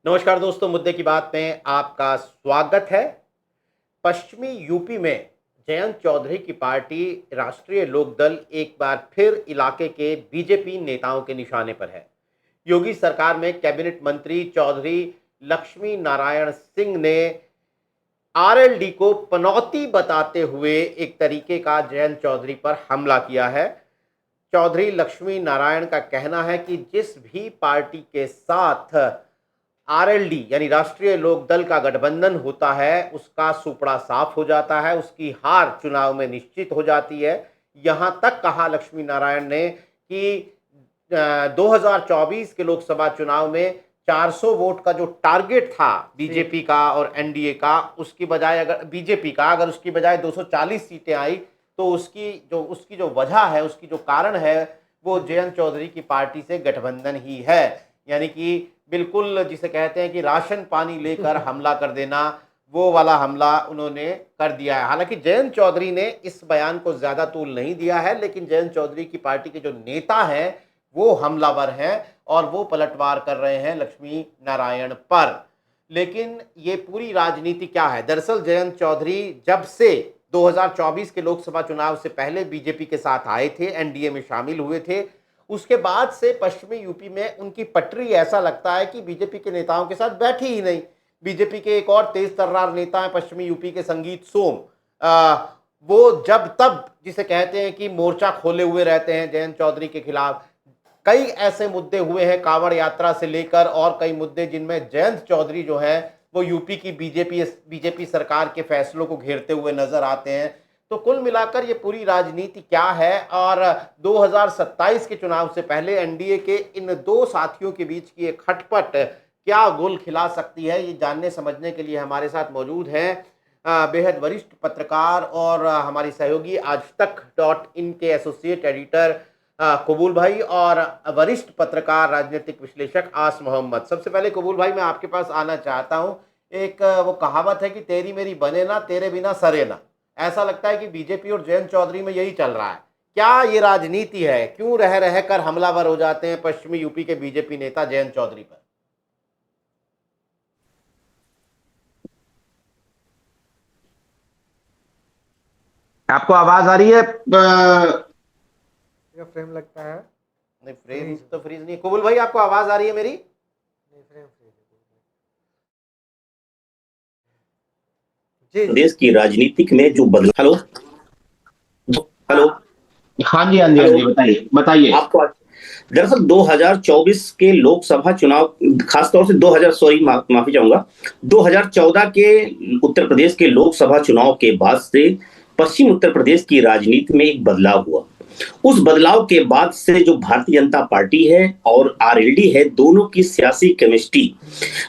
नमस्कार दोस्तों, मुद्दे की बात में आपका स्वागत है। पश्चिमी यूपी में जयंत चौधरी की पार्टी राष्ट्रीय लोकदल एक बार फिर इलाके के बीजेपी नेताओं के निशाने पर है। योगी सरकार में कैबिनेट मंत्री चौधरी लक्ष्मी नारायण सिंह ने आरएलडी को पनौती बताते हुए एक तरीके का जयंत चौधरी पर हमला किया है। चौधरी लक्ष्मी नारायण का कहना है कि जिस भी पार्टी के साथ आरएलडी यानी राष्ट्रीय लोकदल का गठबंधन होता है, उसका सुपड़ा साफ हो जाता है, उसकी हार चुनाव में निश्चित हो जाती है। यहां तक कहा लक्ष्मी नारायण ने कि 2024 के लोकसभा चुनाव में 400 वोट का जो टारगेट था बीजेपी का और एनडीए का, उसकी बजाय अगर बीजेपी का अगर उसकी बजाय 240 सीटें आई तो उसकी जो वजह है, उसकी जो कारण है, वो जयंत चौधरी की पार्टी से गठबंधन ही है। यानी कि बिल्कुल जिसे कहते हैं कि राशन पानी लेकर हमला कर देना, वो वाला हमला उन्होंने कर दिया है। हालांकि जयंत चौधरी ने इस बयान को ज्यादा तूल नहीं दिया है, लेकिन जयंत चौधरी की पार्टी के जो नेता हैं वो हमलावर हैं और वो पलटवार कर रहे हैं लक्ष्मी नारायण पर। लेकिन ये पूरी राजनीति क्या है? दरअसल जयंत चौधरी जब से 2024 के लोकसभा चुनाव से पहले बीजेपी के साथ आए थे, एनडीए में शामिल हुए थे, उसके बाद से पश्चिमी यूपी में उनकी पटरी ऐसा लगता है कि बीजेपी के नेताओं के साथ बैठी ही नहीं। बीजेपी के एक और तेज तर्रार नेता है पश्चिमी यूपी के संगीत सोम। वो जब तब जिसे कहते हैं कि मोर्चा खोले हुए रहते हैं जयंत चौधरी के खिलाफ। कई ऐसे मुद्दे हुए हैं कांवड़ यात्रा से लेकर और कई मुद्दे जिनमें जयंत चौधरी जो है वो यूपी की बीजेपी सरकार के फैसलों को घेरते हुए नजर आते हैं। तो कुल मिलाकर ये पूरी राजनीति क्या है और 2027 के चुनाव से पहले एनडीए के इन दो साथियों के बीच की एक खटपट क्या गुल खिला सकती है, ये जानने समझने के लिए हमारे साथ मौजूद हैं बेहद वरिष्ठ पत्रकार और हमारी सहयोगी आज तक.in के एसोसिएट एडिटर कबूल भाई और वरिष्ठ पत्रकार राजनीतिक विश्लेषक आस मोहम्मद। सबसे पहले कबूल भाई, मैं आपके पास आना चाहता हूँ। एक वो कहावत है कि तेरी मेरी बने ना, तेरे बिना सरे ना। ऐसा लगता है कि बीजेपी और जयंत चौधरी में यही चल रहा है। क्या ये राजनीति है? क्यों रह रहकर हमलावर हो जाते हैं पश्चिमी यूपी के बीजेपी नेता जयंत चौधरी पर? आपको आवाज आ रही है? फ्रेम लगता है। नहीं, फ्रीज तो फ्रीज नहीं। कबूल भाई, आपको आवाज आ रही है मेरी? नहीं, फ्रेम फ्रीज जी। देश की राजनीतिक में जो बदलाव। Hello hello. हाँ जी, हाँ जी, हाँ जी, बताइए बताइए। आपको दरअसल 2024 के लोकसभा चुनाव, खासतौर से 2000 सॉरी माफी चाहूंगा, 2014 के उत्तर प्रदेश के लोकसभा चुनाव के बाद से पश्चिम उत्तर प्रदेश की राजनीति में एक बदलाव हुआ। उस बदलाव के बाद से जो भारतीय जनता पार्टी है और आरएलडी है, दोनों की सियासी केमिस्ट्री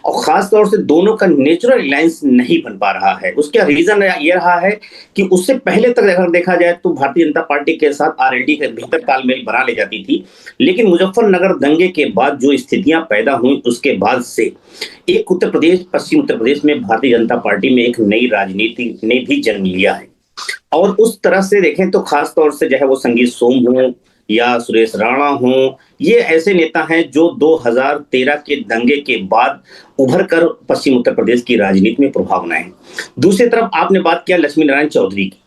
और खासतौर से दोनों का नेचुरल अलायंस नहीं बन पा रहा है। उसका रीजन ये रहा है कि उससे पहले तक अगर देखा जाए तो भारतीय जनता पार्टी के साथ आरएलडी के बेहतर तालमेल बना ले जाती थी, लेकिन मुजफ्फरनगर दंगे के बाद जो स्थितियां पैदा हुई उसके बाद से एक उत्तर प्रदेश, पश्चिम उत्तर प्रदेश में भारतीय जनता पार्टी में एक नई राजनीति ने भी जन्म लिया है। और उस तरह से देखें तो खास तौर से जो है वो संगीत सोम हो या सुरेश राणा हो, ये ऐसे नेता हैं जो 2013 के दंगे के बाद उभर कर पश्चिम उत्तर प्रदेश की राजनीति में प्रभाव बनाए। दूसरी तरफ आपने बात किया लक्ष्मी नारायण चौधरी की,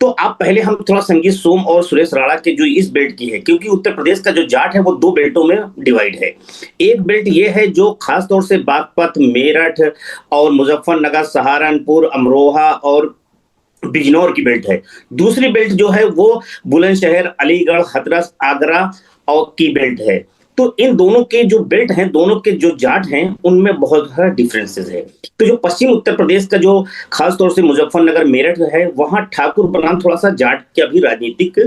तो आप पहले हम थोड़ा संगीत सोम और सुरेश राणा के जो इस बेल्ट की है, क्योंकि उत्तर प्रदेश का जो जाट है वो दो बेल्टों में डिवाइड है। एक बेल्ट ये है जो खासतौर से बागपत, मेरठ और मुजफ्फरनगर, सहारनपुर, अमरोहा और बिजनौर की बेल्ट है। दूसरी बेल्ट जो है वो बुलंदशहर, अलीगढ़, हाथरस, आगरा और की बेल्ट है। तो इन दोनों के जो बेल्ट हैं, दोनों के जो जाट हैं, उनमें बहुत सारा डिफरेंसेस है। तो जो पश्चिम उत्तर प्रदेश का जो खासतौर से मुजफ्फरनगर, मेरठ है, वहां ठाकुर बनाम थोड़ा सा जाट का भी राजनीतिक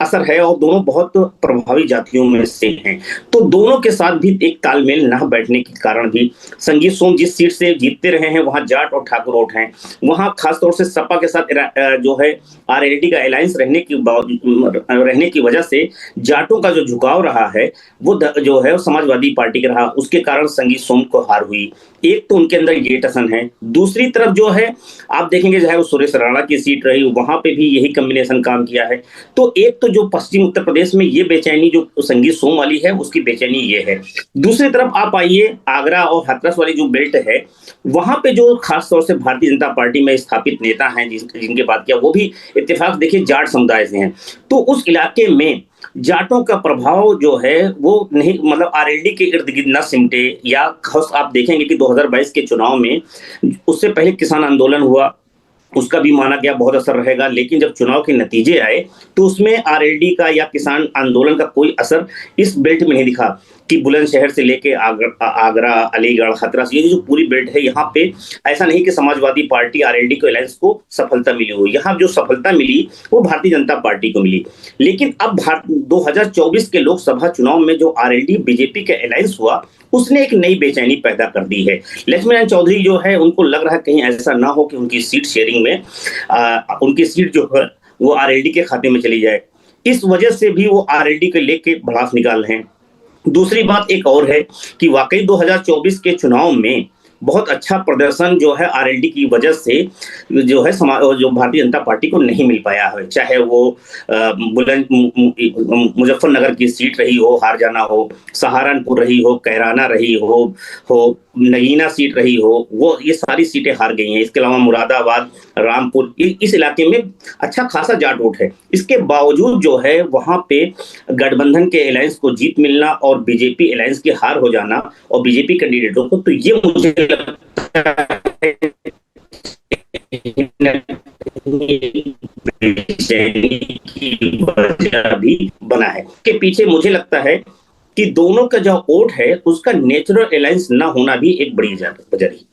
असर है और दोनों बहुत प्रभावी जातियों में से हैं। तो दोनों के साथ भी एक तालमेल न बैठने के कारण भी संगीत सोम जिस सीट से जीतते रहे हैं वहां जाट और ठाकुर वोट हैं, वहां खासतौर से सपा के साथ जो है आरएलडी का अलायंस रहने की वजह से जाटों का जो झुकाव रहा है वो जो है वो समाजवादी पार्टी का रहा, उसके कारण संगीत सोम को हार हुई। एक तो उनके अंदर ये टसन है, दूसरी तरफ जो है आप देखेंगे चाहे वो सुरेश राणा की सीट रही, वहां पे भी यही कॉम्बिनेशन काम किया है। तो एक तो जो पश्चिम उत्तर प्रदेश में ये बेचैनी जो संगीत सोम वाली है, उसकी बेचैनी ये है। दूसरी तरफ आप आइए आगरा और हाथरस वाली जो बेल्ट है, वहां पे जो खासतौर से भारतीय जनता पार्टी में स्थापित नेता हैं जिनके बात किया, वो भी इत्तेफाक देखिए जाट समुदाय से हैं। तो उस इलाके में जाटों का प्रभाव जो है वो नहीं, मतलब आरएलडी के इर्द गिर्द न सिमटे, या आप देखेंगे कि 2022 के चुनाव में, उससे पहले किसान आंदोलन हुआ, उसका भी माना गया बहुत असर रहेगा, लेकिन जब चुनाव के नतीजे आए तो उसमें आरएलडी का या किसान आंदोलन का कोई असर इस बेल्ट में नहीं दिखा। कि बुलंदशहर से लेके आगरा, अलीगढ़, हाथरस, ये जो पूरी बेल्ट है, यहाँ पे ऐसा नहीं कि समाजवादी पार्टी आरएलडी को अलायंस को सफलता मिली हो। यहाँ जो सफलता मिली वो भारतीय जनता पार्टी को मिली। लेकिन अब 2024 के लोकसभा चुनाव में जो आरएलडी बीजेपी के अलायंस हुआ, उसने एक नई बेचैनी पैदा कर दी है। लक्ष्मीनारायण चौधरी जो है, उनको लग रहा है कहीं ऐसा ना हो कि उनकी सीट शेयरिंग में उनकी सीट जो है वो आरएलडी के खाते में चली जाए। इस वजह से भी वो आरएलडी को लेके भड़ास निकाल रहे हैं। दूसरी बात एक और है कि वाकई 2024 के चुनाव में बहुत अच्छा प्रदर्शन जो है आरएलडी की वजह से जो है जो भारतीय जनता पार्टी को नहीं मिल पाया है। चाहे वो मुजफ्फरनगर की सीट रही हो, हार जाना हो, सहारनपुर रही हो, कैराना रही हो नगीना सीट रही हो, वो ये सारी सीटें हार गई हैं। इसके अलावा मुरादाबाद, रामपुर, इस इलाके में अच्छा खासा जाट वोट है। इसके बावजूद जो है वहां पे गठबंधन के अलायंस को जीत मिलना और बीजेपी अलायंस की हार हो जाना और बीजेपी कैंडिडेटों को, तो ये मुझे भी बना है। के पीछे मुझे लगता है कि दोनों का जो वोट है उसका नेचुरल अलायंस ना होना भी एक बड़ी वजह रही।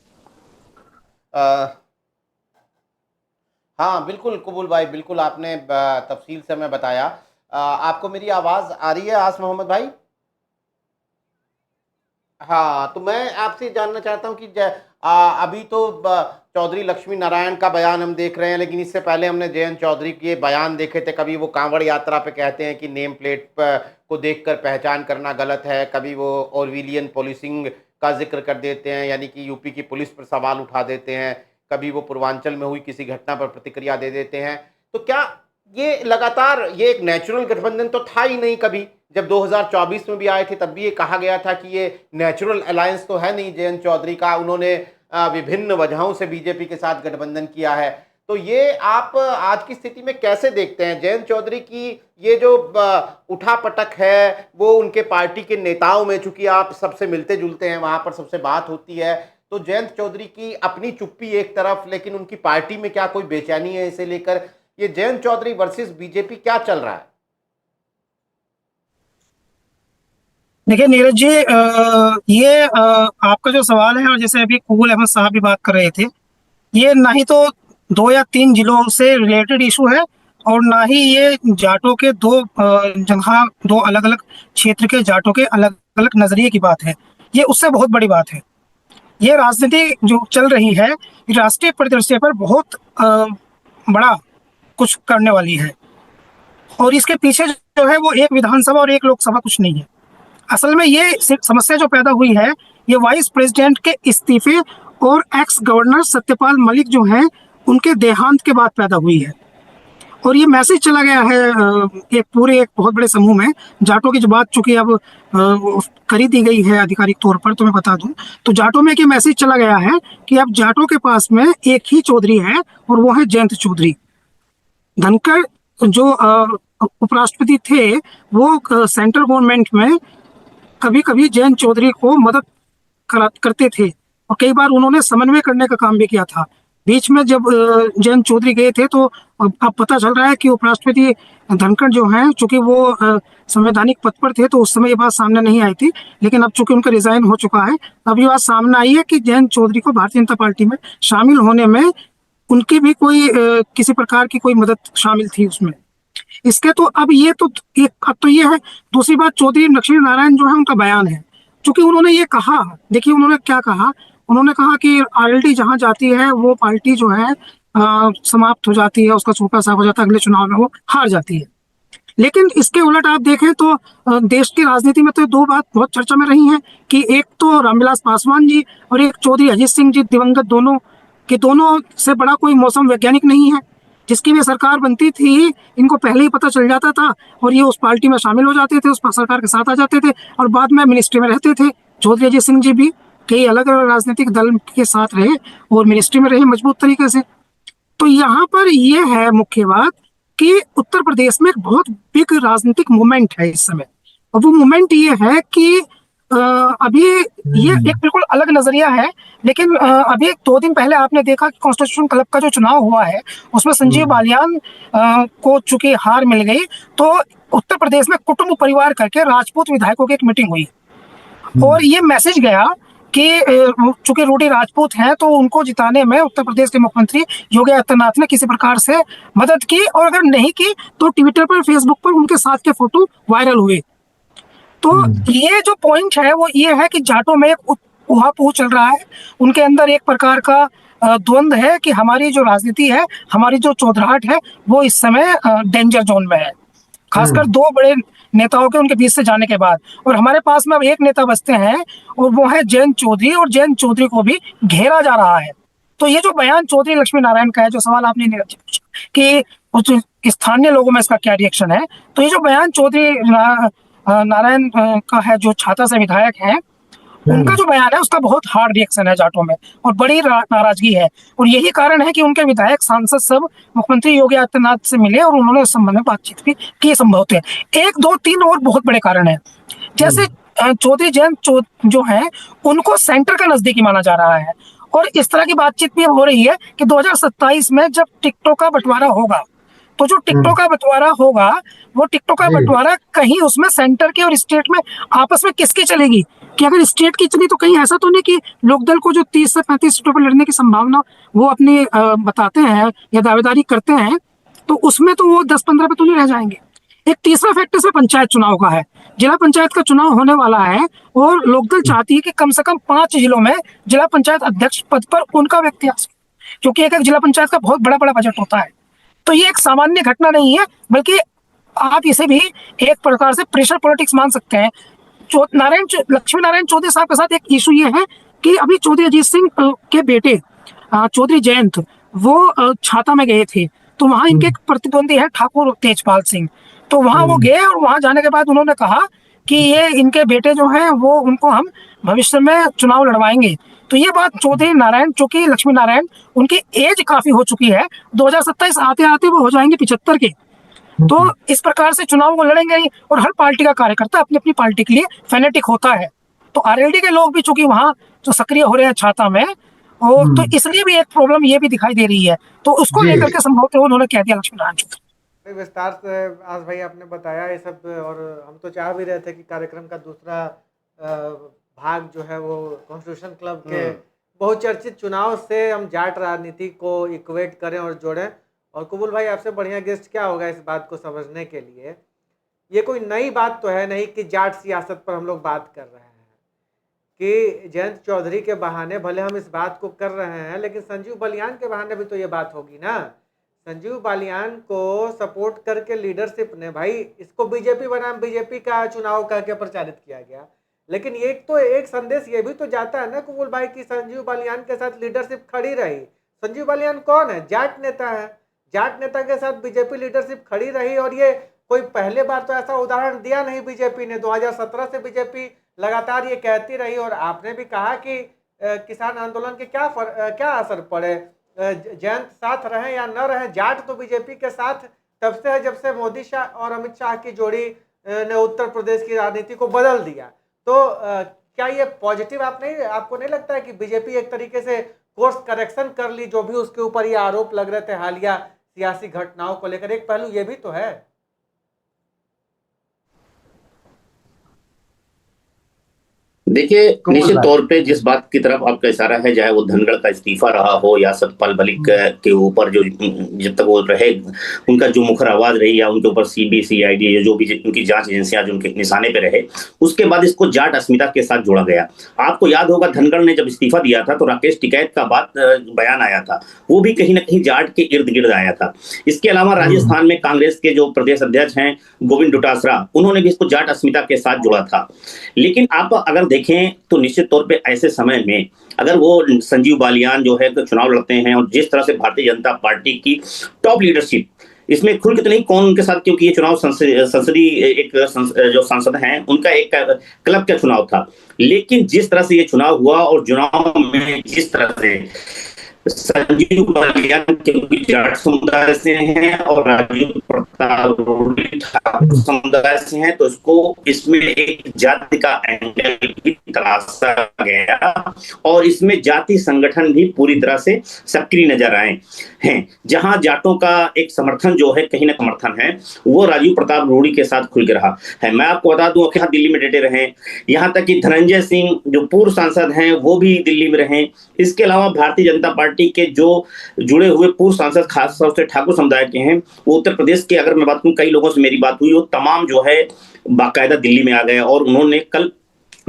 हाँ बिल्कुल कबूल भाई, बिल्कुल आपने तफसील से हमें बताया। आपको मेरी आवाज़ आ रही है आस मोहम्मद भाई? हाँ, तो मैं आपसे जानना चाहता हूँ कि अभी तो चौधरी लक्ष्मी नारायण का बयान हम देख रहे हैं, लेकिन इससे पहले हमने जयंत चौधरी के बयान देखे थे। कभी वो कांवड़ यात्रा पे कहते हैं कि नेम प्लेट को देखकर पहचान करना गलत है, कभी वो ऑर्वेलियन पुलिसिंग का जिक्र कर देते हैं, यानी कि यूपी की पुलिस पर सवाल उठा देते हैं, कभी वो पूर्वांचल में हुई किसी घटना पर प्रतिक्रिया दे देते हैं। तो क्या ये लगातार ये एक नेचुरल गठबंधन तो था ही नहीं कभी? जब 2024 में भी आए थे तब भी ये कहा गया था कि ये नेचुरल अलायंस तो है नहीं जयंत चौधरी का, उन्होंने विभिन्न वजहों से बीजेपी के साथ गठबंधन किया है। तो ये आप आज की स्थिति में कैसे देखते हैं? जयंत चौधरी की ये जो उठापटक है वो उनके पार्टी के नेताओं में, चूंकि आप सबसे मिलते जुलते हैं, वहां पर सबसे बात होती है, तो जयंत चौधरी की अपनी चुप्पी एक तरफ, लेकिन उनकी पार्टी में क्या कोई बेचैनी है इसे लेकर? ये जयंत चौधरी वर्सेस बीजेपी क्या चल रहा है? देखिए नीरज जी, ये आपका जो सवाल है, और जैसे अभी कबूल अहमद साहब भी बात कर रहे थे, ये ना ही तो 2 या 3 जिलों से रिलेटेड इशू है, और ना ही ये जाटों के दो अलग अलग क्षेत्र के जाटों के अलग अलग नजरिए की बात है। ये उससे बहुत बड़ी बात है। ये राजनीति जो चल रही है, राष्ट्रीय परिदृश्य पर बहुत बड़ा कुछ करने वाली है, और इसके पीछे जो है वो एक विधानसभा और एक लोकसभा कुछ नहीं है। असल में ये समस्या जो पैदा हुई है, ये वाइस प्रेसिडेंट के इस्तीफे और एक्स गवर्नर सत्यपाल मलिक जो हैं उनके देहांत के बाद पैदा हुई है। और ये मैसेज चला गया है एक बहुत बड़े समूह में। जाटों की जो बात चूंकि अब करी दी गई है आधिकारिक तौर पर, तो मैं बता दूं, तो जाटों में ये मैसेज चला गया है कि अब जाटों के पास में एक ही चौधरी है, और वो है जयंत चौधरी। धनखड़ जो उपराष्ट्रपति थे, वो सेंट्रल गवर्नमेंट में कभी कभी जयंत चौधरी को मदद करते थे, और कई बार उन्होंने समन्वय करने का काम भी किया था। बीच में जब जयंत चौधरी गए थे, तो अब पता चल रहा है कि उपराष्ट्रपति धनखड़ जो हैं, चूंकि वो संवैधानिक पद पर थे, तो उस समय ये बात सामने नहीं आई थी, लेकिन अब चूंकि उनका रिजाइन हो चुका है, अब ये बात सामने आई है कि जयंत चौधरी को भारतीय जनता पार्टी में शामिल होने में उनकी भी कोई किसी प्रकार की कोई मदद शामिल थी उसमें। इसके तो अब ये है। दूसरी बात, चौधरी लक्ष्मी नारायण जो है, उनका बयान है, चूंकि उन्होंने ये कहा, देखिए उन्होंने क्या कहा, उन्होंने कहा कि आरएलडी जहां जाती है वो पार्टी जो है समाप्त हो जाती है, उसका सूखा साफ हो जाता है, अगले चुनाव में वो हार जाती है। लेकिन इसके उलट आप देखें तो देश की राजनीति में तो दो बात बहुत चर्चा में रही हैं कि एक तो रामविलास पासवान जी और एक चौधरी अजीत सिंह जी दिवंगत, दोनों के दोनों से बड़ा कोई मौसम वैज्ञानिक नहीं है। जिसकी भी सरकार बनती थी इनको पहले ही पता चल जाता था और ये उस पार्टी में शामिल हो जाते थे, उस सरकार के साथ आ जाते थे और बाद में मिनिस्ट्री में रहते थे। चौधरी अजीत सिंह जी भी कई अलग अलग राजनीतिक दल के साथ रहे और मिनिस्ट्री में रहे मजबूत तरीके से। तो यहाँ पर ये है मुख्य बात कि उत्तर प्रदेश में एक बहुत बिग राजनीतिक मूवमेंट है इस समय। और वो मूवमेंट ये है कि अभी ये एक बिल्कुल अलग नजरिया है, लेकिन अभी 2 दिन पहले आपने देखा कि कॉन्स्टिट्यूशन क्लब का जो चुनाव हुआ है उसमें संजीव बालियान को चूंकि हार मिल गई, तो उत्तर प्रदेश में कुटुंब परिवार करके राजपूत विधायकों की एक मीटिंग हुई और ये मैसेज गया कि चूंकि रूडी राजपूत हैं तो उनको जिताने में उत्तर प्रदेश के मुख्यमंत्री योगी आदित्यनाथ ने किसी प्रकार से मदद की, और अगर नहीं की तो ट्विटर पर, फेसबुक पर उनके साथ के फोटो वायरल हुए। तो ये जो पॉइंट है वो ये है कि जाटों में एक उहापोह चल रहा है, उनके अंदर एक प्रकार का द्वंद्व है कि हमारी जो राजनीति है, हमारी जो चौधराहट है वो इस समय डेंजर जोन में है, खासकर दो बड़े नेताओं के उनके बीच से जाने के बाद। और हमारे पास में अब एक नेता बचते हैं और वो है जयंत चौधरी, और जयंत चौधरी को भी घेरा जा रहा है। तो ये जो बयान चौधरी लक्ष्मी नारायण का है, जो सवाल आपने नीरज जी पूछा कि कुछ स्थानीय लोगों में इसका क्या रिएक्शन है, तो ये जो बयान चौधरी नारायण का है, जो छाता से विधायक है, उनका जो बयान है उसका बहुत हार्ड रिएक्शन है जाटों में और बड़ी नाराजगी है। और यही कारण है कि उनके विधायक सांसद सब मुख्यमंत्री योगी आदित्यनाथ से मिले और उन्होंने इस संबंध में बातचीत भी की संभवतः। 1 2 3 और बहुत बड़े कारण है। जैसे चौधरी जयंत जो है उनको सेंटर का नजदीकी माना जा रहा है और इस तरह की बातचीत भी हो रही है कि 2027 में जब टिकटों का बंटवारा होगा, तो जो टिकटों का बंटवारा होगा वो टिकटों का बंटवारा कहीं उसमें सेंटर के और स्टेट में आपस में किसकी चलेगी, कि अगर स्टेट की चली तो कहीं ऐसा तो नहीं कि लोकदल को जो 30 से 35 सीटों पर लड़ने की संभावना वो अपनी बताते हैं या दावेदारी करते हैं, तो उसमें तो वो 10-15 पे तो नहीं रह जाएंगे। एक तीसरा फैक्टर इसमें पंचायत चुनाव का है। जिला पंचायत का चुनाव होने वाला है और लोकदल चाहती है कि कम से कम 5 जिलों में जिला पंचायत अध्यक्ष पद पर उनका व्यक्ति आ सके, क्योंकि एक जिला पंचायत का बहुत बड़ा बड़ा बजट होता है। तो ये एक सामान्य घटना नहीं है, बल्कि आप इसे भी एक प्रकार से प्रेशर पॉलिटिक्स मान सकते हैं। लक्ष्मी नारायण चौधरी साहब के साथ एक इशू ये है कि अभी चौधरी अजीत सिंह के बेटे चौधरी जयंत वो छाता में गए थे, तो वहां इनके एक प्रतिद्वंदी है ठाकुर तेजपाल सिंह, तो वहां वो गए और वहां जाने के बाद उन्होंने कहा कि ये इनके बेटे जो हैं वो उनको हम भविष्य में चुनाव लड़वाएंगे। तो ये बात चौधरी नारायण, चूंकि लक्ष्मी नारायण उनकी एज काफी हो चुकी है, 2027 आते आते वो हो जाएंगे 75 के, तो इस प्रकार से चुनाव को लड़ेंगे नहीं। और हर पार्टी का कार्यकर्ता अपनी अपनी पार्टी के लिए फैनेटिक होता है, तो आरएलडी के लोग भी चूंकि वहां जो सक्रिय हो रहे हैं छाता में, और तो इसलिए भी एक प्रॉब्लम ये भी दिखाई दे रही है, तो उसको लेकर के संभवतः उन्होंने कह दिया लक्ष्मी नारायण चौधरी। विस्तार से आज भाई आपने बताया ये सब, और हम तो चाह भी रहे थे कि कार्यक्रम का दूसरा भाग जो है वो कॉन्स्टिट्यूशन क्लब के बहुचर्चित चुनाव से हम जाट राजनीति को इक्वेट करें और जोड़ें। और कुबुल भाई, आपसे बढ़िया गेस्ट क्या होगा इस बात को समझने के लिए। ये कोई नई बात तो है नहीं कि जाट सियासत पर हम लोग बात कर रहे हैं, कि जयंत चौधरी के बहाने भले हम इस बात को कर रहे हैं, लेकिन संजीव बालियान के बहाने भी तो ये बात होगी ना। संजीव बालियान को सपोर्ट करके लीडरशिप ने भाई इसको बीजेपी बनाम बीजेपी का चुनाव करके प्रचारित किया गया, लेकिन एक संदेश ये भी तो जाता है ना कुबुल भाई कि संजीव बालियान के साथ लीडरशिप खड़ी रही। संजीव बालियान कौन है? जाट नेता है। जाट नेता के साथ बीजेपी लीडरशिप खड़ी रही, और ये कोई पहले बार तो ऐसा उदाहरण दिया नहीं बीजेपी ने। 2017 से बीजेपी लगातार ये कहती रही, और आपने भी कहा कि किसान आंदोलन के क्या असर पड़े, जयंत साथ रहे या न रहे, जाट तो बीजेपी के साथ तब से है जब से मोदी शाह और अमित शाह की जोड़ी ने उत्तर प्रदेश की राजनीति को बदल दिया। तो क्या ये पॉजिटिव आपको नहीं लगता है कि बीजेपी एक तरीके से कोर्स करेक्शन कर ली, जो भी उसके ऊपर ये आरोप लग रहे थे हालिया सियासी घटनाओं को लेकर? एक पहलू ये भी तो है। देखिए, निश्चित तौर पे जिस बात की तरफ आपका इशारा है, चाहे वो धनखड़ का इस्तीफा रहा हो या सतपाल मलिक के ऊपर जो जब तक वो रहे उनका जो मुखर आवाज रही या उनके ऊपर सीबीसीआईडी जो भी उनकी जांच एजेंसियां जो उनके निशाने पे रहे, उसके बाद इसको जाट अस्मिता के साथ जोड़ा गया। आपको याद होगा धनखड़ ने जब इस्तीफा दिया था तो राकेश टिकैत का बात बयान आया था, वो भी कहीं ना कहीं जाट के इर्द गिर्द आया था। इसके अलावा राजस्थान में कांग्रेस के जो प्रदेश अध्यक्ष हैं गोविंद डोटासरा, उन्होंने भी इसको जाट अस्मिता के साथ जोड़ा था। लेकिन आप अगर देखें तो निश्चित तौर पे ऐसे समय में अगर वो संजीव बालियान जो है तो चुनाव लड़ते हैं और जिस तरह से भारतीय जनता पार्टी की टॉप लीडरशिप इसमें खुल के तो नहीं कौन उनके साथ, क्योंकि ये चुनाव संसदीय जो सांसद हैं उनका एक क्लब का चुनाव था, लेकिन जिस तरह से ये चुनाव हुआ और चुनाव में जिस तरह से संजीव बालियान क्योंकि जाट समुदाय से हैं और राजीव प्रताप रूडी ठाकुर समुदाय से हैं, तो इसमें एक जाति का एंगल भी तलाशा गया और इसमें जाति संगठन भी पूरी तरह से सक्रिय नजर आए हैं। जहां जाटों का एक समर्थन जो है कहीं ना समर्थन है वो राजीव प्रताप रूडी के साथ खुल के रहा है। मैं आपको बता दूं कि दिल्ली में डटे रहे, यहाँ तक कि धनंजय सिंह जो पूर्व सांसद हैं वो भी दिल्ली में रहे। इसके अलावा भारतीय जनता पार्टी के जो जुड़े हुए पूर्व सांसद खास तौर से ठाकुर समुदाय के हैं वो उत्तर प्रदेश के, अगर मैं बात करूं कई लोगों से मेरी बात हुई, वो तमाम जो है बाकायदा दिल्ली में आ गए और उन्होंने कल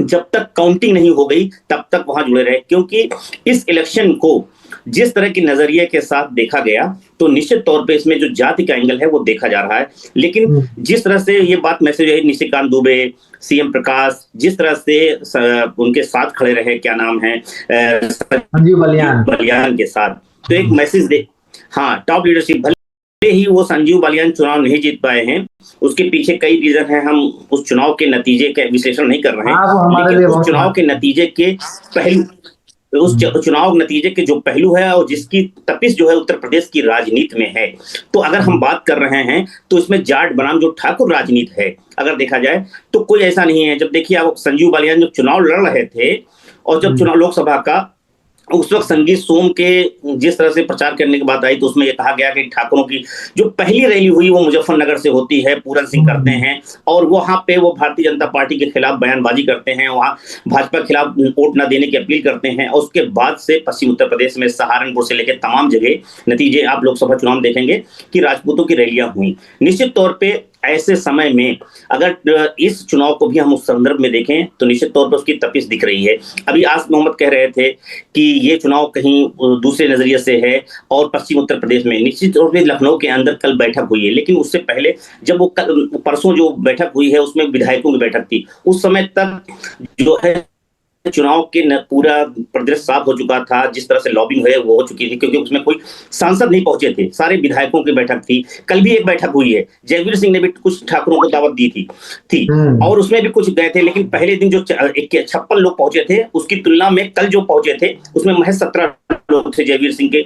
जब तक काउंटिंग नहीं हो गई तब तक वहां जुड़े रहे, क्योंकि इस इलेक्शन को जिस तरह की नजरिए के साथ देखा गया तो निश्चित तौर पे इसमें जो जाति का एंगल है वो देखा जा रहा है। लेकिन जिस तरह से ये बात मैसेज है निशिकांत दुबे, सीएम प्रकाश जिस तरह से उनके साथ खड़े रहे, क्या नाम है, संजीव बालियान के साथ, तो एक मैसेज दे, हाँ टॉप लीडरशिप, भले ही वो संजीव बालियान चुनाव नहीं जीत पाए हैं, उसके पीछे कई रीजन हैं, हम उस चुनाव के नतीजे का विश्लेषण नहीं कर रहे हैं, लेकिन उस चुनाव के नतीजे के पहलू, उस चुनाव नतीजे के जो पहलू है और जिसकी तपिश जो है उत्तर प्रदेश की राजनीति में है, तो अगर हम बात कर रहे हैं तो इसमें जाट बनाम जो ठाकुर राजनीति है अगर देखा जाए तो कोई ऐसा नहीं है। जब देखिए आप संजीव बालियान जब चुनाव लड़ रहे थे और जब चुनाव लोकसभा का उस वक्त संगीत सोम के जिस तरह से प्रचार करने की बात आई तो उसमें यह कहा गया कि ठाकुरों की जो पहली रैली हुई वो मुजफ्फरनगर से होती है, पूरन सिंह करते हैं और वहां पे वो भारतीय जनता पार्टी के खिलाफ बयानबाजी करते हैं, वहां भाजपा के खिलाफ वोट न देने की अपील करते हैं और उसके बाद से पश्चिम उत्तर प्रदेश में सहारनपुर से लेकर तमाम जगह नतीजे आप लोकसभा चुनाव देखेंगे कि राजपूतों की रैलियां हुई। निश्चित तौर पर ऐसे समय में अगर इस चुनाव को भी हम उस संदर्भ में देखें तो निश्चित तौर पर उसकी तपिश दिख रही है। अभी आसिफ मोहम्मद कह रहे थे कि ये चुनाव कहीं दूसरे नजरिए से है और पश्चिम उत्तर प्रदेश में निश्चित तौर पर लखनऊ के अंदर कल बैठक हुई है, लेकिन उससे पहले जब वो परसों जो बैठक हुई है उसमें विधायकों की बैठक थी, उस समय तक जो है चुनाव के पूरा प्रदेश साफ हो चुका था, जिस तरह से लॉबिंग है वो हो चुकी थी क्योंकि उसमें कोई सांसद नहीं पहुंचे थे, सारे विधायकों की बैठक थी। कल भी एक बैठक हुई है, जयवीर सिंह ने भी कुछ ठाकुरों को दावत दी थी और उसमें भी कुछ गए थे, लेकिन पहले दिन जो 56 लोग पहुंचे थे उसकी तुलना में कल जो पहुंचे थे उसमें महज 17 लोग थे जयवीर सिंह के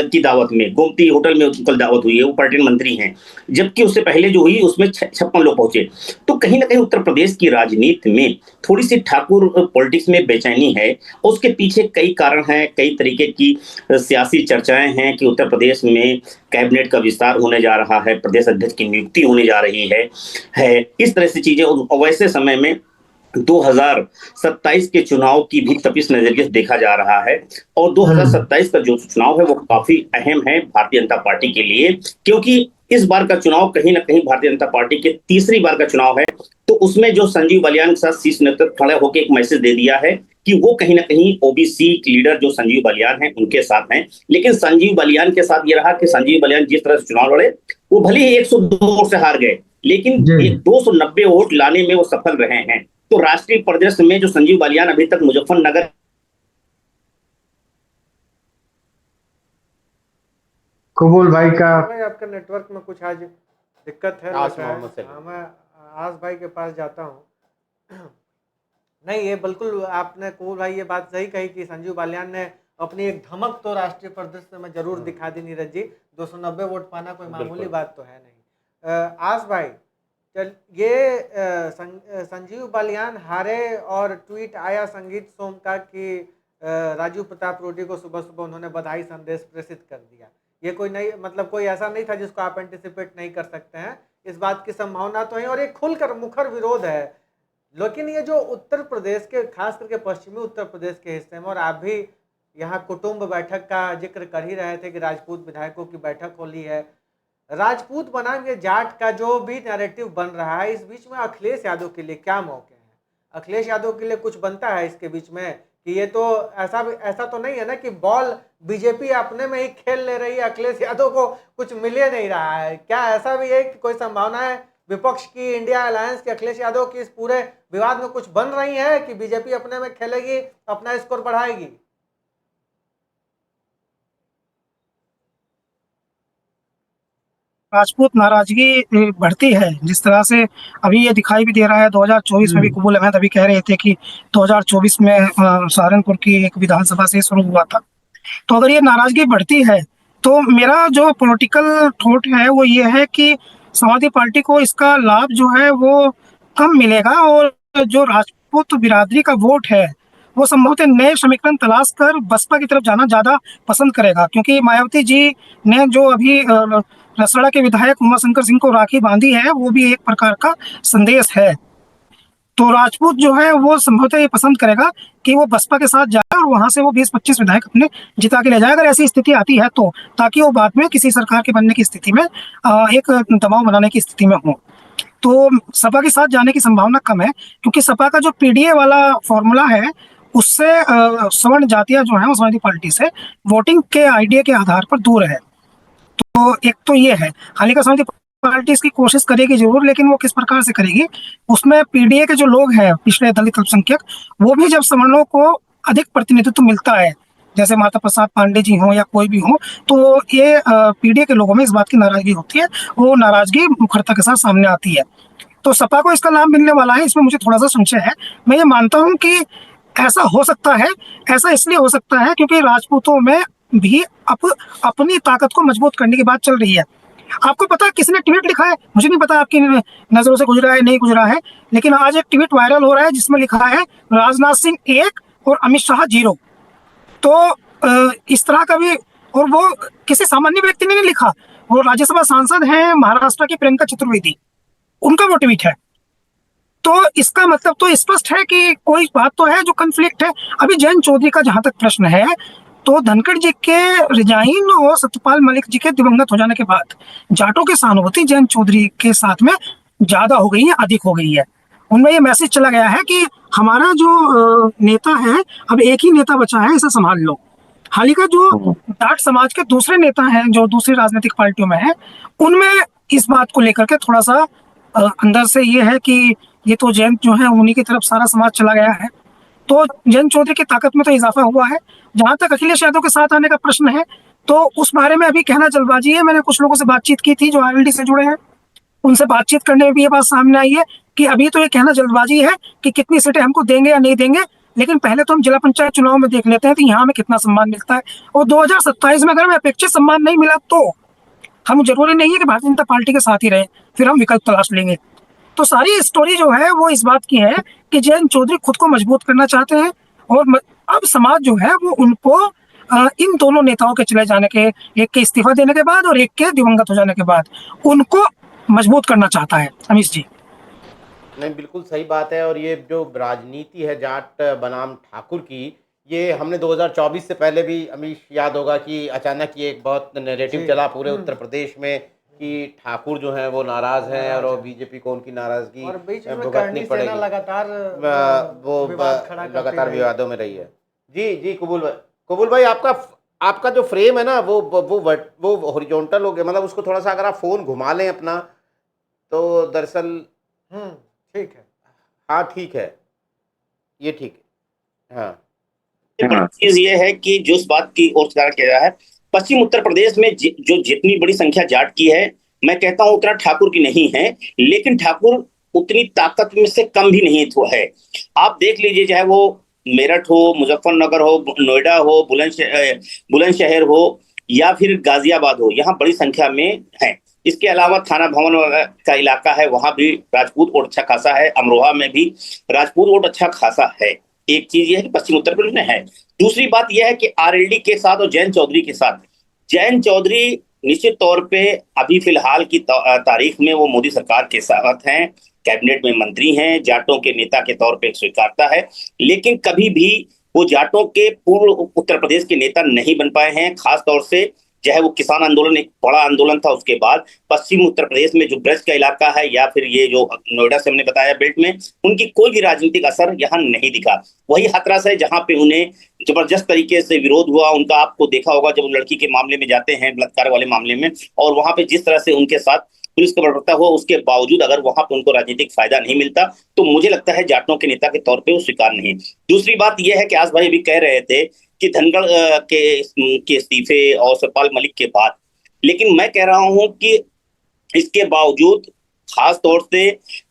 की दावत में। गोमती होटल में कल दावत हुई है, वो पर्यटन मंत्री हैं, जबकि उससे पहले जो हुई उसमें 56 लोग पहुंचे। तो कहीं ना कहीं उत्तर प्रदेश की राजनीति में थोड़ी सी ठाकुर पॉलिटिक्स में बेचैनी है, उसके पीछे कई कारण हैं, कई तरीके की सियासी चर्चाएं हैं कि उत्तर प्रदेश में कैबिनेट का विस्तार होने जा रहा है, प्रदेश अध्यक्ष की नियुक्ति होने जा रही है इस तरह से चीजें। और वैसे समय में 2027 के चुनाव की भी तपिश नजरिए से देखा जा रहा है और 2027 का जो चुनाव है वो काफी अहम है भारतीय जनता पार्टी के लिए, क्योंकि इस बार का चुनाव कहीं ना कहीं भारतीय जनता पार्टी के तीसरी बार का चुनाव है। तो उसमें जो संजीव बालियान के साथ शीर्ष नेतृत्व खड़े होकर एक मैसेज दे दिया है कि वो कहीं ना कहीं ओबीसी लीडर जो संजीव बालियान हैं उनके साथ हैं। लेकिन संजीव बालियान के साथ ये रहा कि संजीव बालियान जिस तरह से चुनाव लड़े वो भले ही 102 वोट से हार गए, लेकिन 290 वोट लाने में वो सफल रहे हैं। तो राष्ट्रीय परिदृश्य में जो संजीव बालियान अभी तक मुजफ्फरनगर कबूल भाई का भाई आपका नेटवर्क में कुछ आज दिक्कत है, मैं आस भाई के पास जाता हूँ। नहीं, ये बिल्कुल आपने कबूल भाई ये बात सही कही कि संजीव बालियान ने अपनी एक धमक तो राष्ट्रीय परिदृश्य में जरूर दिखा दी। नीरज जी 290 वोट पाना कोई मामूली बात तो है नहीं। आस भाई चल ये संजीव बालियान हारे और ट्वीट आया संगीत सोम का कि राजीव प्रताप रूडी को सुबह सुबह उन्होंने बधाई संदेश प्रेषित कर दिया। ये कोई नहीं, मतलब कोई ऐसा नहीं था जिसको आप एंटिसिपेट नहीं कर सकते हैं। इस बात की संभावना तो है और एक खुलकर मुखर विरोध है, लेकिन ये जो उत्तर प्रदेश के, खास करके पश्चिमी उत्तर प्रदेश के हिस्से में, और आप भी यहाँ कुटुंब बैठक का जिक्र कर ही रहे थे कि राजपूत विधायकों की बैठक होली है, राजपूत बनाम ये जाट का जो भी नैरेटिव बन रहा है, इस बीच में अखिलेश यादव के लिए क्या मौके हैं? अखिलेश यादव के लिए कुछ बनता है इसके बीच में कि ये तो ऐसा तो नहीं है ना कि बॉल बीजेपी अपने में ही खेल ले रही है, अखिलेश यादव को कुछ मिल ही नहीं रहा है? क्या ऐसा भी है कि कोई संभावना है विपक्ष की, इंडिया अलायंस की, अखिलेश यादव की इस पूरे विवाद में कुछ बन रही है कि बीजेपी अपने में खेलेगी, अपना स्कोर बढ़ाएगी? राजपूत नाराजगी बढ़ती है जिस तरह से अभी ये दिखाई भी दे रहा है। 2024 में भी कबूल अहमद अभी कह रहे थे कि 2024 में सहारनपुर की एक विधानसभा से शुरू हुआ था। तो अगर ये नाराजगी बढ़ती है तो मेरा जो पॉलिटिकल थॉट है वो ये है कि समाजवादी पार्टी को इसका लाभ जो है वो कम मिलेगा, और जो राजपूत बिरादरी का वोट है वो संभवतः नए समीकरण तलाश कर बसपा की तरफ जाना ज्यादा पसंद करेगा, क्योंकि मायावती जी ने जो अभी रसड़ा के विधायक उमाशंकर सिंह को राखी बांधी है वो भी एक प्रकार का संदेश है। तो राजपूत जो है वो संभवतः ये पसंद करेगा कि वो बसपा के साथ जाए और वहां से वो 20-25 विधायक अपने जिता के ले जाए, अगर ऐसी स्थिति आती है तो, ताकि वो बाद में किसी सरकार के बनने की स्थिति में एक दबाव बनाने की स्थिति में हो। तो सपा के साथ जाने की संभावना कम है, क्योंकि सपा का जो पीडीए वाला फॉर्मूला है उससे सवर्ण जातियां जो है समाजवादी पार्टी से वोटिंग के आइडिया के आधार पर दूर है। तो एक तो ये है, हालांकि समाजवादी पार्टी इसकी कोशिश करेगी जरूर, लेकिन वो किस प्रकार से करेगी, उसमें पीडीए के जो लोग हैं पिछड़े दलित अल्पसंख्यक, वो भी जब सवर्णों को अधिक प्रतिनिधित्व मिलता है, जैसे माता प्रसाद पांडे जी हो या कोई भी हो, तो ये पीडीए के लोगों में इस बात की नाराजगी होती है, वो नाराजगी मुखरता के साथ सामने आती है। तो सपा को इसका लाभ मिलने वाला है, इसमें मुझे थोड़ा सा संशय है। मैं ये मानता हूँ कि ऐसा हो सकता है। ऐसा इसलिए हो सकता है क्योंकि राजपूतों में भी अपनी ताकत को मजबूत करने की बात चल रही है। आपको पता है किसने ट्वीट लिखा है? मुझे नहीं पता आपकी नजरों से गुजरा है नहीं गुजरा है, लेकिन आज एक ट्वीट वायरल हो रहा है जिसमें लिखा है राजनाथ सिंह 1 और अमित शाह 0। तो इस तरह का भी, और वो किसी सामान्य व्यक्ति ने नहीं लिखा, वो राज्यसभा सांसद हैं महाराष्ट्र की प्रियंका चतुर्वेदी, उनका वो ट्वीट है। तो इसका मतलब तो स्पष्ट है कि कोई बात तो है जो कन्फ्लिक्ट है। अभी जयंत चौधरी का जहां तक प्रश्न है, तो धनखड़ जी के रिजाइन और सत्यपाल मलिक जी के दिवंगत हो जाने के बाद जाटों की सहानुभूति जयंत चौधरी के साथ में ज्यादा हो गई है, अधिक हो गई है। उनमें ये मैसेज चला गया है कि हमारा जो नेता है, अब एक ही नेता बचा है, इसे संभाल लो। हाल ही का जो जाट समाज के दूसरे नेता हैं जो दूसरी राजनीतिक पार्टियों में है, उनमें इस बात को लेकर के थोड़ा सा अंदर से ये है कि ये तो जयंत जो है उन्हीं की तरफ सारा समाज चला गया है। तो जयंत चौधरी की ताकत में तो इजाफा हुआ है। जहां तक अखिलेश यादव के साथ आने का प्रश्न है, तो उस बारे में अभी कहना जल्दबाजी है। मैंने कुछ लोगों से बातचीत की थी जो आरएलडी से जुड़े हैं, उनसे बातचीत करने में भी ये बात सामने आई है कि अभी तो ये कहना जल्दबाजी है कि कितनी सीटें हमको देंगे या नहीं देंगे, लेकिन पहले तो हम जिला पंचायत चुनाव में देख लेते हैं कि यहाँ हमें कितना सम्मान मिलता है, और 2027 में अगर हमें अपेक्षित सम्मान नहीं मिला तो हम, जरूरी नहीं है कि भारतीय जनता पार्टी के साथ ही रहे, फिर हम विकल्प तलाश लेंगे। तो सारी स्टोरी जो है वो इस बात की है कि जयंत चौधरी खुद को मजबूत करना चाहते हैं, और अब समाज जो है वो उनको इन दोनों नेताओं के चले जाने के, एक के इस्तीफा देने के बाद और एक के दिवंगत हो जाने के बाद, उनको मजबूत करना चाहता है। अमीश जी नहीं, बिल्कुल सही बात है। और ये जो राजनीति है जाट बनाम ठाकुर की, ये हमने 2024 से पहले भी अमीश याद होगा कि अचानक ये एक बहुत नैरेटिव चला पूरे उत्तर प्रदेश में कि ठाकुर जो हैं वो नाराज हैं और बीजेपी को उनकी नाराजगी और बीच में भुगतनी पड़ेगी। लगातार लगातार विवादों में रही है। जी कबूल भाई आपका जो फ्रेम है ना वो हॉरिजॉन्टल हो गया, मतलब उसको थोड़ा सा अगर आप फोन घुमा लें अपना, तो दरअसल ठीक है। हाँ ठीक है, ये ठीक है। हाँ, चीज ये है कि जो इस बात की ओर इशारा किया है, पश्चिम उत्तर प्रदेश में जो जितनी बड़ी संख्या जाट की है, मैं कहता हूं उतना ठाकुर की नहीं है, लेकिन ठाकुर उतनी ताकत में से कम भी नहीं है। आप देख लीजिए, चाहे वो मेरठ हो, मुजफ्फरनगर हो, नोएडा हो, बुलंदशहर हो या फिर गाजियाबाद हो, यहाँ बड़ी संख्या में है। इसके अलावा थाना भवन का इलाका है, वहां भी राजपूत वोट अच्छा खासा है। अमरोहा में भी राजपूत वोट अच्छा खासा है। एक चीज यह है कि पश्चिम उत्तर प्रदेश में है। दूसरी बात यह है कि आरएलडी के साथ और जयंत चौधरी के साथ, जयंत चौधरी निश्चित तौर पे अभी फिलहाल की तारीख में वो मोदी सरकार के साथ हैं। कैबिनेट में मंत्री हैं, जाटों के नेता के तौर पे स्वीकारता है, लेकिन कभी भी वो जाटों के पूर्व उत्तर प्रदेश के नेता नहीं बन पाए हैं। खास तौर से चाहे वो किसान आंदोलन एक बड़ा आंदोलन था, उसके बाद पश्चिम उत्तर प्रदेश में जो ब्रज का इलाका है या फिर ये जो नोएडा से हमने बताया बेल्ट में, उनकी कोई भी राजनीतिक असर यहाँ नहीं दिखा। वही हाथरस है जहां पे उन्हें जबरदस्त तरीके से विरोध हुआ उनका। आपको देखा होगा जब लड़की के मामले में जाते हैं, बलात्कार वाले मामले में, और वहां पे जिस तरह से उनके साथ पुलिस का बर्ताव हुआ, उसके बावजूद अगर वहां पर उनको राजनीतिक फायदा नहीं मिलता तो मुझे लगता है जाटों के नेता के तौर पे वो स्वीकार नहीं। दूसरी बात यह है कि आज भाई अभी कह रहे थे कि धनगढ़ के इस्तीफे और सतपाल मलिक के बाद, लेकिन मैं कह रहा हूं कि इसके बावजूद खास तौर से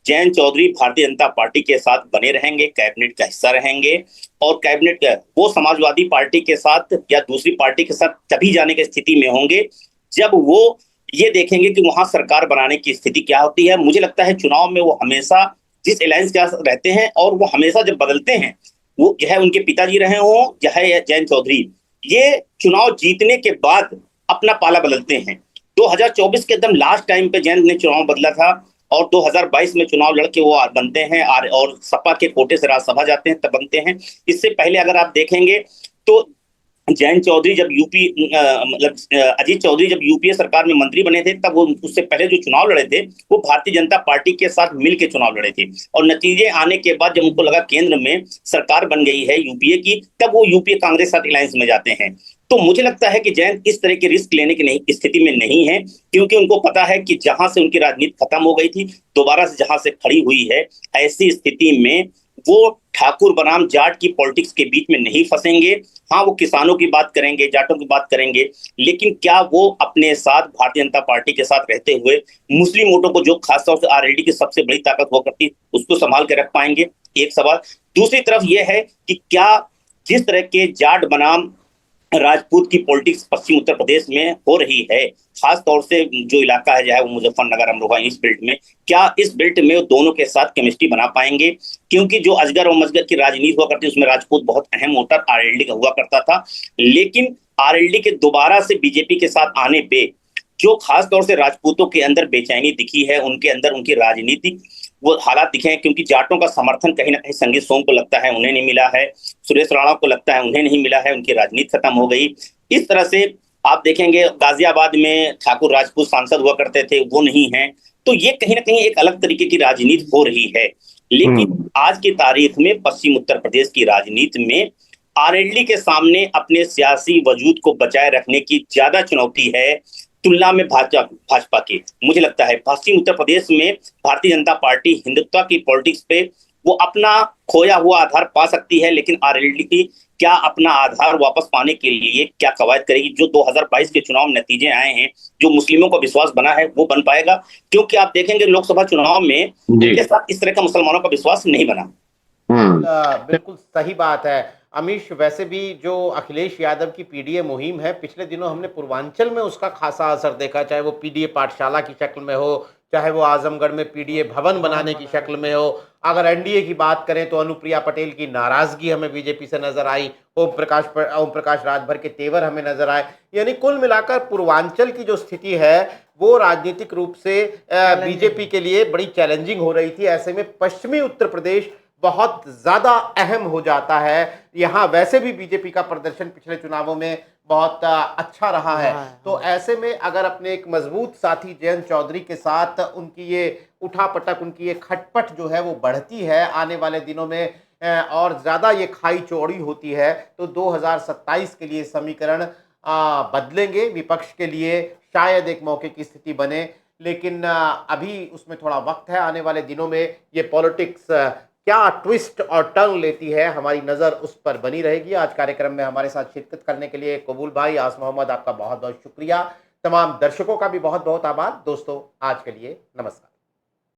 जयंत चौधरी भारतीय जनता पार्टी के साथ बने रहेंगे, कैबिनेट का हिस्सा रहेंगे, और कैबिनेट का वो समाजवादी पार्टी के साथ या दूसरी पार्टी के साथ तभी जाने की स्थिति में होंगे जब वो ये देखेंगे कि वहां सरकार बनाने की स्थिति क्या होती है। मुझे लगता है चुनाव में वो हमेशा जिस अलायंस के साथ रहते हैं और वो हमेशा जब बदलते हैं, वो चाहे उनके पिताजी रहे हों चाहे जयंत चौधरी, ये चुनाव जीतने के बाद अपना पाला बदलते हैं। 2024 के एकदम लास्ट टाइम पे जयंत ने चुनाव बदला था और 2022 में चुनाव लड़के वो बनते हैं और सपा के कोटे से राज्यसभा जाते हैं तब बनते हैं। इससे पहले अगर आप देखेंगे तो जयंत चौधरी जब अजीत चौधरी जब यूपीए सरकार में मंत्री बने थे, तब वो उससे पहले जो चुनाव लड़े थे वो भारतीय जनता पार्टी के साथ मिलकर चुनाव लड़े थे, और नतीजे आने के बाद जब उनको लगा केंद्र में सरकार बन गई है यूपीए की, तब वो यूपीए कांग्रेस साथ अलायंस में जाते हैं। तो मुझे लगता है कि जयंत इस तरह के रिस्क लेने की स्थिति में नहीं है, क्योंकि उनको पता है कि जहां से उनकी राजनीति खत्म हो गई थी, दोबारा से जहां से खड़ी हुई है, ऐसी स्थिति में वो ठाकुर बनाम जाट की पॉलिटिक्स के बीच में नहीं फंसेंगे। हाँ, वो किसानों की बात करेंगे, जाटों की बात करेंगे, लेकिन क्या वो अपने साथ भारतीय जनता पार्टी के साथ रहते हुए मुस्लिम वोटों को, जो खासतौर से आरएलडी की सबसे बड़ी ताकत हुआ करती, उसको संभाल के रख पाएंगे? एक सवाल। दूसरी तरफ यह है कि क्या जिस तरह के जाट बनाम राजपूत की पॉलिटिक्स पश्चिम उत्तर प्रदेश में हो रही है, खास तौर से जो इलाका है चाहे वो मुजफ्फरनगर, अमरोहा, इस बेल्ट में, क्या इस बेल्ट में दोनों के साथ केमिस्ट्री बना पाएंगे? क्योंकि जो अजगर और मजगर की राजनीति हुआ करती है उसमें राजपूत बहुत अहम वोटर आरएलडी का हुआ करता था, लेकिन आरएलडी के दोबारा से बीजेपी के साथ आने पे जो खास तौर से राजपूतों के अंदर बेचैनी दिखी है, उनके अंदर उनकी राजनीतिक वो हालात दिखे हैं, क्योंकि जाटों का समर्थन कहीं ना कहीं संगीत सोम को लगता है उन्हें नहीं मिला है, सुरेश राणा को लगता है उन्हें नहीं मिला है, उनकी राजनीति खत्म हो गई। इस तरह से आप देखेंगे गाजियाबाद में ठाकुर राजपूत सांसद हुआ करते थे, वो नहीं है। तो ये कहीं ना कहीं एक अलग तरीके की राजनीति हो रही है। लेकिन आज की तारीख में पश्चिम उत्तर प्रदेश की राजनीति में आरएलडी के सामने अपने सियासी वजूद को बचाए रखने की ज्यादा चुनौती है तुलना में भाजपा की। मुझे लगता है पश्चिम उत्तर प्रदेश में भारतीय जनता पार्टी हिंदुत्व की पॉलिटिक्स पे वो अपना खोया हुआ आधार पा सकती है, लेकिन आरएलडी की क्या अपना आधार वापस पाने के लिए क्या कवायद करेगी? जो 2022 के चुनाव नतीजे आए हैं, जो मुस्लिमों को विश्वास बना है, वो बन पाएगा? क्योंकि आप देखेंगे लोकसभा चुनाव में उनके साथ इस तरह का मुसलमानों का विश्वास नहीं बना। बिल्कुल सही बात है अमीश। वैसे भी जो अखिलेश यादव की पीडीए मुहिम है, पिछले दिनों हमने पूर्वांचल में उसका खासा असर देखा, चाहे वो पीडीए पाठशाला की शक्ल में हो, चाहे वो आजमगढ़ में पीडीए भवन बनाने की शक्ल में हो। अगर एनडीए की बात करें तो अनुप्रिया पटेल की नाराजगी हमें बीजेपी से नजर आई, ओम प्रकाश राजभर के तेवर हमें नजर आए। यानी कुल मिलाकर पूर्वांचल की जो स्थिति है वो राजनीतिक रूप से बीजेपी के लिए बड़ी चैलेंजिंग हो रही थी। ऐसे में पश्चिमी उत्तर प्रदेश बहुत ज्यादा अहम हो जाता है। यहाँ वैसे भी बीजेपी का प्रदर्शन पिछले चुनावों में बहुत अच्छा रहा है, तो ऐसे में अगर अपने एक मजबूत साथी जयंत चौधरी के साथ उनकी ये उठापटक, उनकी ये खटपट जो है वो बढ़ती है आने वाले दिनों में, और ज्यादा ये खाई चौड़ी होती है, तो 2027 के लिए समीकरण बदलेंगे। विपक्ष के लिए शायद एक मौके की स्थिति बने, लेकिन अभी उसमें थोड़ा वक्त है। आने वाले दिनों में ये पॉलिटिक्स क्या ट्विस्ट और टर्न लेती है, हमारी नज़र उस पर बनी रहेगी। आज कार्यक्रम में हमारे साथ शिरकत करने के लिए कबूल भाई, आस मोहम्मद, आपका बहुत बहुत शुक्रिया। तमाम दर्शकों का भी बहुत बहुत आभार। दोस्तों, आज के लिए नमस्कार।